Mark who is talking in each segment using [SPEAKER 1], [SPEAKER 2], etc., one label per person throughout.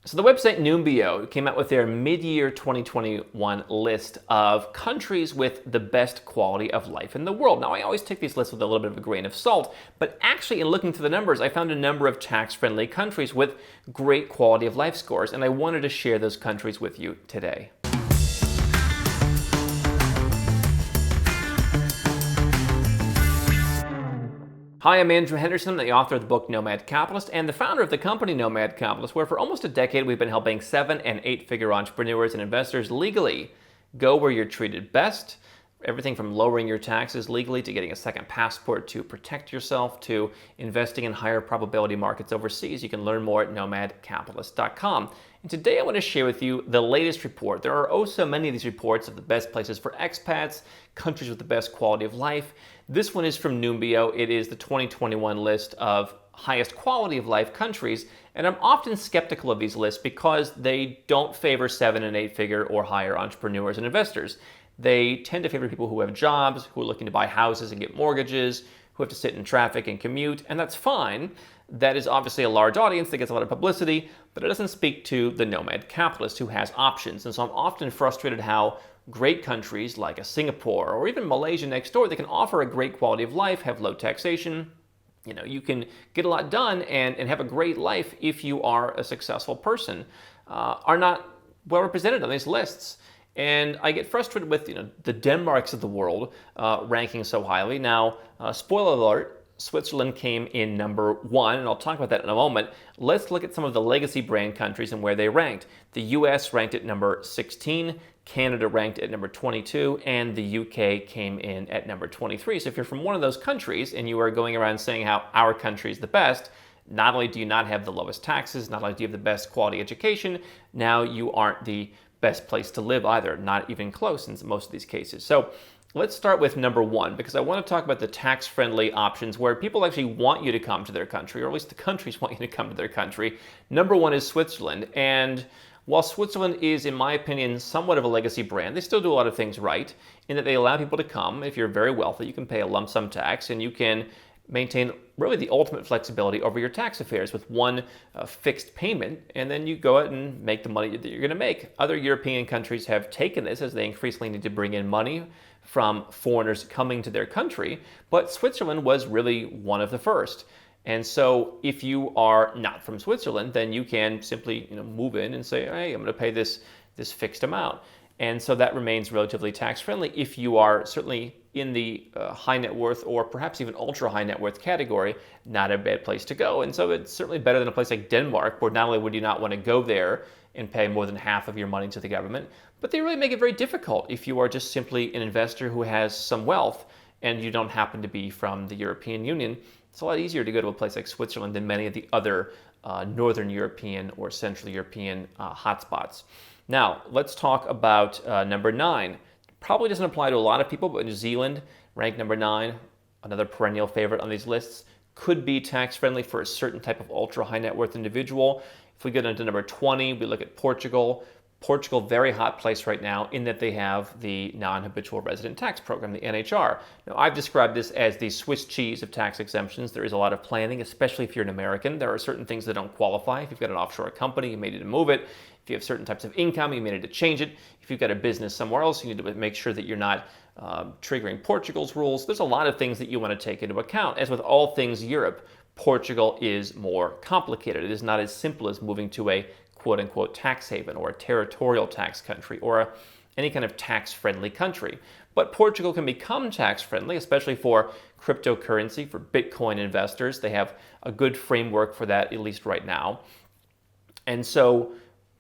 [SPEAKER 1] So the website Numbeo came out with their mid-year 2021 list of countries with the best quality of life in the world. Now, I always take these lists with a little bit of a grain of salt, but actually in looking through the numbers, I found a number of tax-friendly countries with great quality of life scores, and I wanted to share those countries with you today. Hi, I'm Andrew Henderson, the author of the book Nomad Capitalist and the founder of the company Nomad Capitalist, where for almost a decade we've been helping 7- and 8-figure entrepreneurs and investors legally go where you're treated best. Everything from lowering your taxes legally to getting a second passport to protect yourself to investing in higher probability markets overseas. You can learn more at nomadcapitalist.com. And today I want to share with you the latest report. There are so many of these reports of the best places for expats, countries with the best quality of life. This one is from Numbeo. It is the 2021 list of highest quality of life countries. And I'm often skeptical of these lists because they don't favor 7- and 8-figure or higher entrepreneurs and investors. They tend to favor people who have jobs, who are looking to buy houses and get mortgages, who have to sit in traffic and commute, and that's fine. That is obviously a large audience that gets a lot of publicity, but it doesn't speak to the nomad capitalist who has options. And so I'm often frustrated how great countries like a Singapore or even Malaysia next door, they can offer a great quality of life, have low taxation. You can get a lot done and have a great life if you are a successful person, are not well represented on these lists. And I get frustrated with the Denmarks of the world ranking so highly. Now, spoiler alert, Switzerland came in number 1, and I'll talk about that in a moment. Let's look at some of the legacy brand countries and where they ranked. The US ranked at number 16, Canada ranked at number 22, and the UK came in at number 23. So if you're from one of those countries and you are going around saying how our country is the best, not only do you not have the lowest taxes, not only do you have the best quality education, now you aren't the best place to live either, not even close in most of these cases. So let's start with number 1, because I want to talk about the tax-friendly options where people actually want you to come to their country, or at least the countries want you to come to their country. Number 1 is Switzerland. And while Switzerland is, in my opinion, somewhat of a legacy brand, they still do a lot of things right in that they allow people to come. If you're very wealthy, you can pay a lump sum tax and you can maintain really the ultimate flexibility over your tax affairs with one fixed payment, and then you go out and make the money that you're going to make. Other European countries have taken this as they increasingly need to bring in money from foreigners coming to their country, but Switzerland was really one of the first. And so if you are not from Switzerland, then you can simply move in and say, hey, I'm going to pay this fixed amount. And so that remains relatively tax-friendly if you are certainly in the high net worth or perhaps even ultra high net worth category, not a bad place to go. And so it's certainly better than a place like Denmark, where not only would you not want to go there and pay more than half of your money to the government, but they really make it very difficult if you are just simply an investor who has some wealth and you don't happen to be from the European Union. It's a lot easier to go to a place like Switzerland than many of the other Northern European or Central European hotspots. Now, let's talk about number 9. Probably doesn't apply to a lot of people, but New Zealand ranked number 9, another perennial favorite on these lists, could be tax-friendly for a certain type of ultra high net worth individual. If we get into number 20, we look at Portugal. Portugal, very hot place right now in that they have the non-habitual resident tax program, the NHR. Now, I've described this as the Swiss cheese of tax exemptions. There is a lot of planning, especially if you're an American. There are certain things that don't qualify. If you've got an offshore company, you may need to move it. If you have certain types of income, you may need to change it. If you've got a business somewhere else, you need to make sure that you're not triggering Portugal's rules. There's a lot of things that you want to take into account. As with all things Europe, Portugal is more complicated. It is not as simple as moving to a quote-unquote tax haven or a territorial tax country or any kind of tax-friendly country. But Portugal can become tax-friendly, especially for cryptocurrency, for Bitcoin investors. They have a good framework for that, at least right now. And so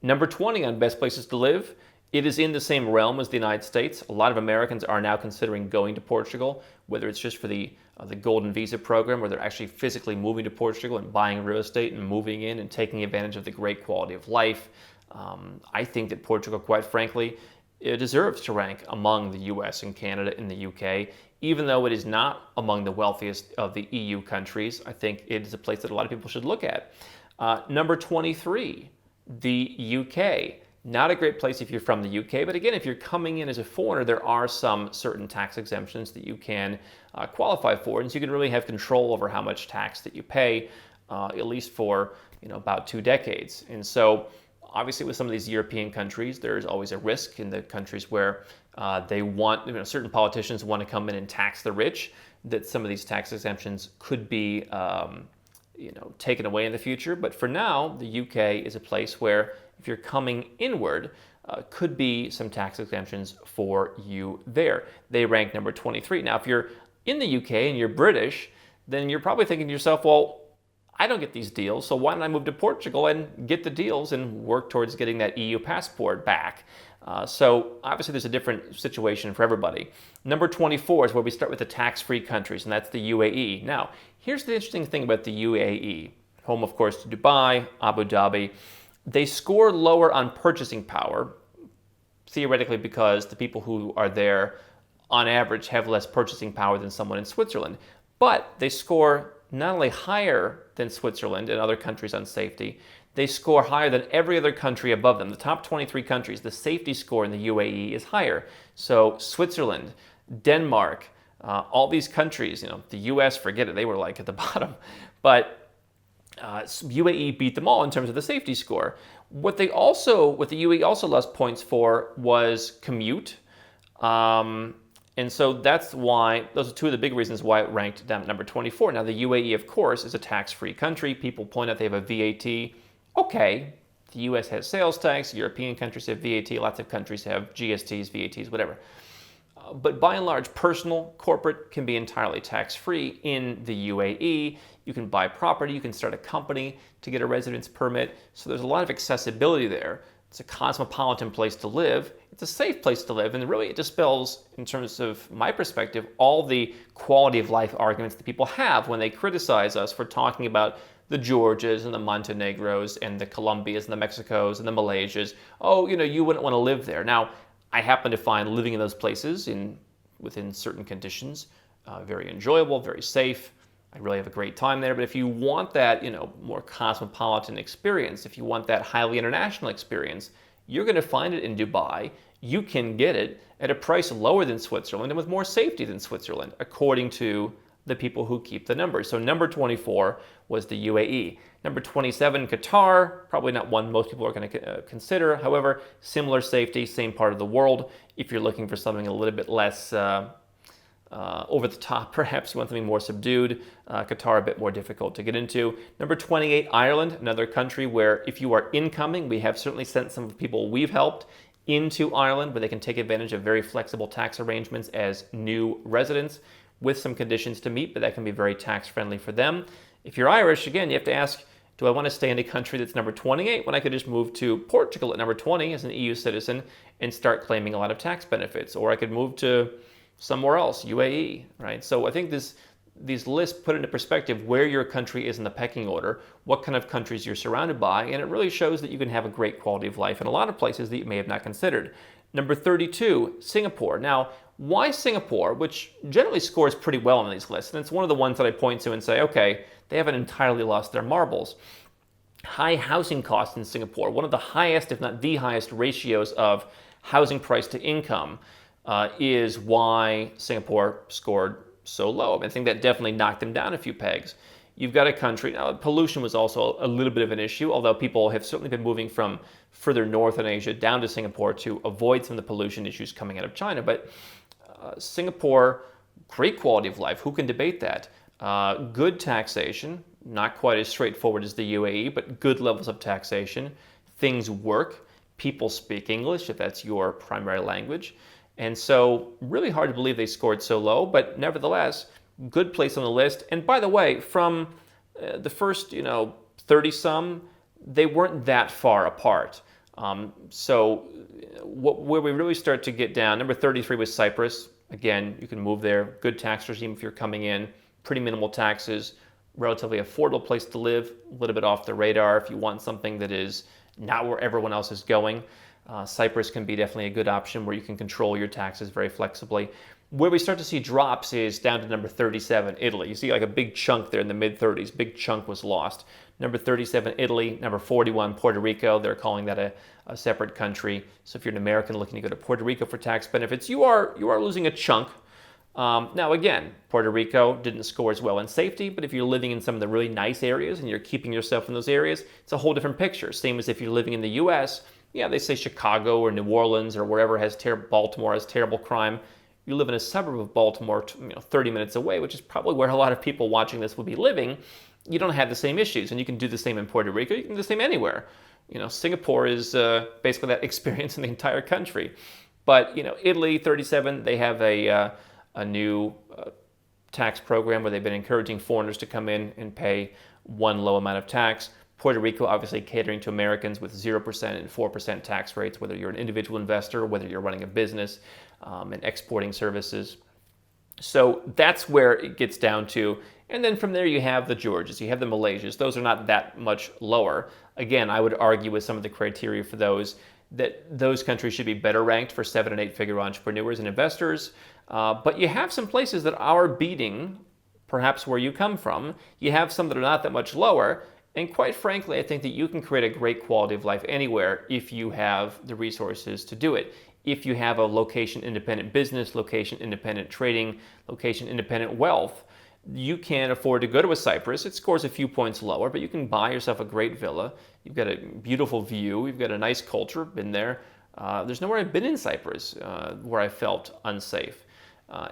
[SPEAKER 1] number 20 on best places to live, it is in the same realm as the United States. A lot of Americans are now considering going to Portugal, whether it's just for the Golden Visa program, where they're actually physically moving to Portugal and buying real estate and moving in and taking advantage of the great quality of life. I think that Portugal, quite frankly, it deserves to rank among the US and Canada and the UK, even though it is not among the wealthiest of the EU countries. I think it is a place that a lot of people should look at. Number 23, the UK. Not a great place if you're from the UK, but again, if you're coming in as a foreigner, there are some certain tax exemptions that you can qualify for, and so you can really have control over how much tax that you pay, at least for about 2 decades. And so Obviously, with some of these European countries, there's always a risk in the countries where they want, certain politicians want to come in and tax the rich, that some of these tax exemptions could be, taken away in the future. But for now, the UK is a place where if you're coming inward, could be some tax exemptions for you there. They rank number 23. Now, if you're in the UK and you're British, then you're probably thinking to yourself, well, I don't get these deals, so why don't I move to Portugal and get the deals and work towards getting that EU passport back? So obviously there's a different situation for everybody. Number 24 is where we start with the tax-free countries, and that's the UAE. Now, here's the interesting thing about the UAE. Home, of course, to Dubai, Abu Dhabi. They score lower on purchasing power, theoretically because the people who are there, on average, have less purchasing power than someone in Switzerland. But they score not only higher than Switzerland and other countries on safety, they score higher than every other country above them. The top 23 countries, the safety score in the UAE is higher. So Switzerland, Denmark, all these countries, the US, forget it, they were like at the bottom. But UAE beat them all in terms of the safety score. What the UAE also lost points for was commute. And so that's why, those are two of the big reasons why it ranked down at number 24. Now, the UAE, of course, is a tax-free country. People point out they have a VAT. Okay, the US has sales tax, European countries have VAT, lots of countries have GSTs, VATs, whatever. But by and large, personal, corporate can be entirely tax-free in the UAE. You can buy property, you can start a company to get a residence permit. So there's a lot of accessibility there. It's a cosmopolitan place to live. It's a safe place to live. And really it dispels, in terms of my perspective, all the quality of life arguments that people have when they criticize us for talking about the Georgias and the Montenegros and the Colombias and the Mexicos and the Malaysias. Oh, you wouldn't want to live there. Now, I happen to find living in those places within certain conditions very enjoyable, very safe. I really have a great time there. But if you want that, more cosmopolitan experience, if you want that highly international experience, you're going to find it in Dubai. You can get it at a price lower than Switzerland and with more safety than Switzerland, according to the people who keep the numbers. So number 24 was the UAE. Number 27, Qatar, probably not one most people are going to consider. However, similar safety, same part of the world. If you're looking for something a little bit less over the top, perhaps you want something more subdued. Qatar a bit more difficult to get into. Number 28, Ireland, another country where if you are incoming, we have certainly sent some of the people we've helped into Ireland where they can take advantage of very flexible tax arrangements as new residents with some conditions to meet, but that can be very tax friendly for them. If you're Irish, again, you have to ask, do I want to stay in a country that's number 28 when I could just move to Portugal at number 20 as an EU citizen and start claiming a lot of tax benefits? Or I could move to somewhere else, UAE, right? So I think these lists put into perspective where your country is in the pecking order, what kind of countries you're surrounded by, and it really shows that you can have a great quality of life in a lot of places that you may have not considered. Number 32, Singapore. Now, why Singapore, which generally scores pretty well on these lists, and it's one of the ones that I point to and say, okay, they haven't entirely lost their marbles. High housing costs in Singapore, one of the highest, if not the highest, ratios of housing price to income is why Singapore scored so low. I think that definitely knocked them down a few pegs. You've got a country, now pollution was also a little bit of an issue, although people have certainly been moving from further north in Asia down to Singapore to avoid some of the pollution issues coming out of China. But Singapore, great quality of life, who can debate that? Good taxation, not quite as straightforward as the UAE, but good levels of taxation. Things work, people speak English if that's your primary language. And so really hard to believe they scored so low, but nevertheless, good place on the list. And by the way, from the first, 30-some, they weren't that far apart. Where we really start to get down, number 33 was Cyprus. Again, you can move there. Good tax regime if you're coming in. Pretty minimal taxes. Relatively affordable place to live. A little bit off the radar if you want something that is not where everyone else is going. Cyprus can be definitely a good option where you can control your taxes very flexibly. Where we start to see drops is down to number 37, Italy. You see like a big chunk there in the mid-30s. Big chunk was lost. Number 37, Italy. Number 41, Puerto Rico. They're calling that a separate country. So if you're an American looking to go to Puerto Rico for tax benefits, you are losing a chunk. Now again, Puerto Rico didn't score as well in safety, but if you're living in some of the really nice areas and you're keeping yourself in those areas, it's a whole different picture. Same as if you're living in the US, yeah, they say Chicago or New Orleans or wherever has Baltimore has terrible crime. You live in a suburb of Baltimore, 30 minutes away, which is probably where a lot of people watching this would be living. You don't have the same issues, and you can do the same in Puerto Rico. You can do the same anywhere. Singapore is basically that experience in the entire country. But Italy, 37, they have a new tax program where they've been encouraging foreigners to come in and pay one low amount of tax. Puerto Rico obviously catering to Americans with 0% and 4% tax rates, whether you're an individual investor, whether you're running a business and exporting services. So that's where it gets down to. And then from there you have the Georgias, you have the Malaysias. Those are not that much lower. Again, I would argue with some of the criteria for those that those countries should be better ranked for 7 and 8 figure entrepreneurs and investors. But you have some places that are beating perhaps where you come from. You have some that are not that much lower. And quite frankly, I think that you can create a great quality of life anywhere if you have the resources to do it. If you have a location-independent business, location-independent trading, location-independent wealth, you can afford to go to a Cyprus. It scores a few points lower, but you can buy yourself a great villa. You've got a beautiful view. You've got a nice culture. Been there. There's nowhere I've been in Cyprus where I felt unsafe.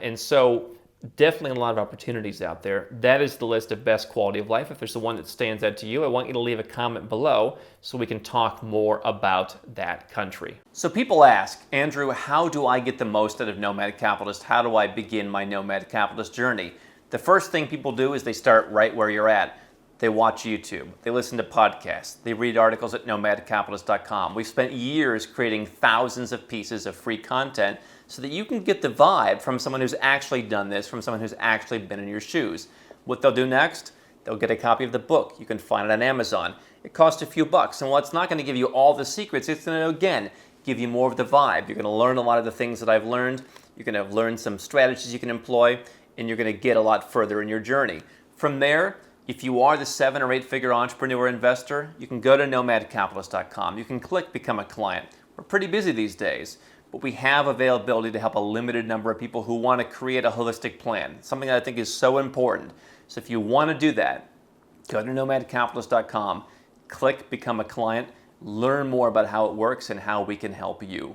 [SPEAKER 1] And so definitely a lot of opportunities out there. That is the list of best quality of life. If there's the one that stands out to you, I want you to leave a comment below so we can talk more about that country. So people ask, Andrew, how do I get the most out of Nomad Capitalist? How do I begin my Nomad Capitalist journey? The first thing people do is they start right where you're at. They watch YouTube, they listen to podcasts, they read articles at nomadcapitalist.com. We've spent years creating thousands of pieces of free content so that you can get the vibe from someone who's actually done this, from someone who's actually been in your shoes. What they'll do next, they'll get a copy of the book. You can find it on Amazon. It costs a few bucks, and while it's not going to give you all the secrets, it's going to, again, give you more of the vibe. You're going to learn a lot of the things that I've learned. You're going to learn some strategies you can employ, and you're going to get a lot further in your journey. From there, if you are the 7 or 8 figure entrepreneur investor, you can go to nomadcapitalist.com. You can click Become a Client. We're pretty busy these days, but we have availability to help a limited number of people who want to create a holistic plan, something that I think is so important. So if you want to do that, go to nomadcapitalist.com, click Become a Client, learn more about how it works and how we can help you.